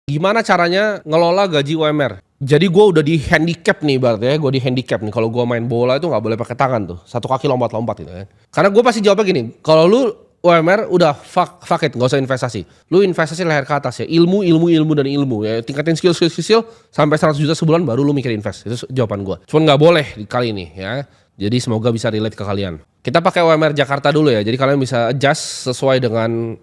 Gimana caranya ngelola gaji UMR? Jadi gue udah di handicap nih berarti ya, gue di handicap nih. Kalau gue main bola itu nggak boleh pakai tangan tuh, satu kaki lompat-lompat gitu kan. Karena gue pasti jawabnya gini, kalau lu UMR udah fuck it, nggak usah investasi. Lu investasi leher ke atas ya, ilmu dan ilmu ya. Tingkatin skill sampai 100 juta sebulan baru lu mikir invest. Itu jawaban gue. Cuman nggak boleh kali ini ya. Jadi semoga bisa relate ke kalian. Kita pakai UMR Jakarta dulu ya. Jadi kalian bisa adjust sesuai dengan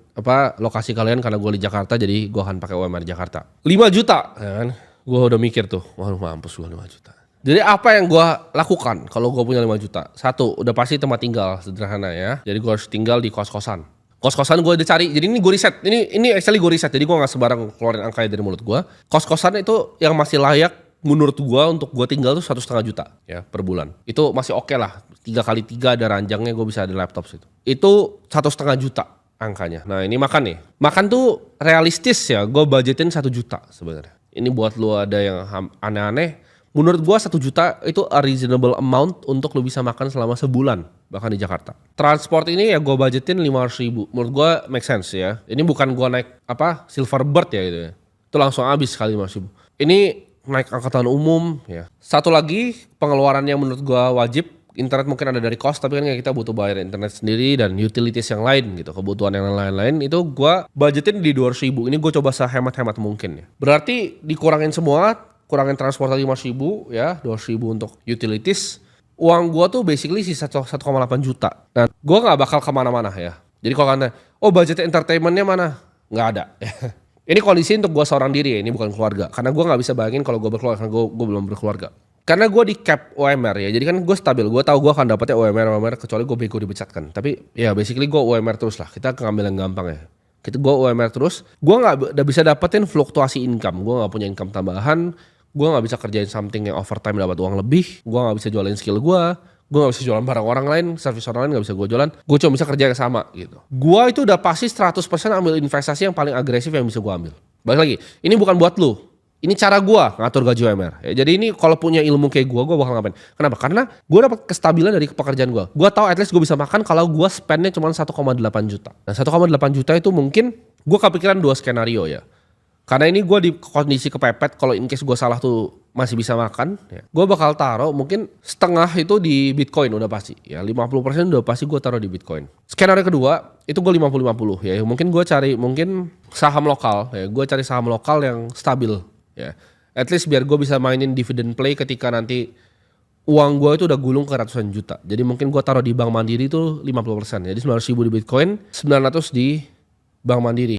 lokasi kalian, karena gue di Jakarta jadi gue akan pakai UMR Jakarta. 5 juta ya kan. Gue udah mikir tuh, waduh mampus gue 5 juta. Jadi apa yang gue lakukan kalau gue punya 5 juta? Satu, udah pasti tempat tinggal sederhana ya. Jadi gue harus tinggal di kos-kosan. Kos-kosan gue udah cari. Jadi ini gue riset. Ini actually gue riset. Jadi gue gak sembarang keluarin angkanya dari mulut gue. Kos-kosan itu yang masih layak menurut gua untuk gua tinggal tuh 1,5 juta ya per bulan. Itu masih oke lah. 3x3 ada ranjangnya, gua bisa ada laptop situ. Itu 1,5 juta angkanya. Nah ini makan nih. Makan tuh realistis ya. Gua budgetin 1 juta sebenarnya. Ini buat lu ada yang aneh-aneh. Menurut gua 1 juta itu a reasonable amount untuk lu bisa makan selama sebulan bahkan di Jakarta. Transport ini ya gua budgetin 500.000. Menurut gua make sense ya. Ini bukan gua naik Silverbird ya gitu ya. Itu langsung habis kali 500.000. Ini naik angkutan umum ya. Satu lagi pengeluaran yang menurut gua wajib, internet mungkin ada dari kos, tapi kan kita butuh bayar internet sendiri dan utilities yang lain gitu, kebutuhan yang lain-lain itu gua budgetin di 200.000. Ini gua coba sehemat-hemat mungkin ya. Berarti dikurangin semua, kurangin transport 500.000 ya, 200.000 untuk utilities. Uang gua tuh basically sisa 1,8 juta. Nah, gua nggak bakal kemana-mana ya. Jadi kalau kalian, budget entertainmentnya mana? Nggak ada. Ini kondisi untuk gue seorang diri ya, ini bukan keluarga. Karena gue gak bisa bayangin kalau gue berkeluarga, karena gue belum berkeluarga. Karena gue di cap UMR ya, jadi kan gue stabil. Gue tahu gue akan dapatnya UMR kecuali gue bego dibecatkan. Tapi ya basically gue UMR terus lah, kita ngambil yang gampang ya. Gue UMR terus, gue gak bisa dapetin fluktuasi income. Gue gak punya income tambahan, gue gak bisa kerjain something yang overtime dapat uang lebih. Gue gak bisa jualin skill gue gak bisa jualan barang orang lain, service orang lain gak bisa gue jualan. Gue cuma bisa kerja yang sama gitu. Gue itu udah pasti 100% ambil investasi yang paling agresif yang bisa gue ambil. Balik lagi, ini bukan buat lu. Ini cara gue ngatur gaji UMR. Ya, jadi ini kalau punya ilmu kayak gue bakal ngapain. Kenapa? Karena gue dapat kestabilan dari pekerjaan gue. Gue tahu at least gue bisa makan kalau gue spendnya cuma 1,8 juta. Nah 1,8 juta itu mungkin gue kepikiran 2 skenario ya. Karena ini gue di kondisi kepepet, kalau in case gue salah tuh masih bisa makan ya. Gue bakal taruh mungkin setengah itu di Bitcoin udah pasti ya, 50% udah pasti gue taruh di Bitcoin. Skenario kedua itu gue 50-50 ya, mungkin gue cari saham lokal ya, gue cari saham lokal yang stabil ya, at least biar gue bisa mainin dividend play ketika nanti uang gue itu udah gulung ke ratusan juta. Jadi mungkin gue taruh di Bank Mandiri itu 50%, jadi 900.000 di Bitcoin, 900 di Bank Mandiri.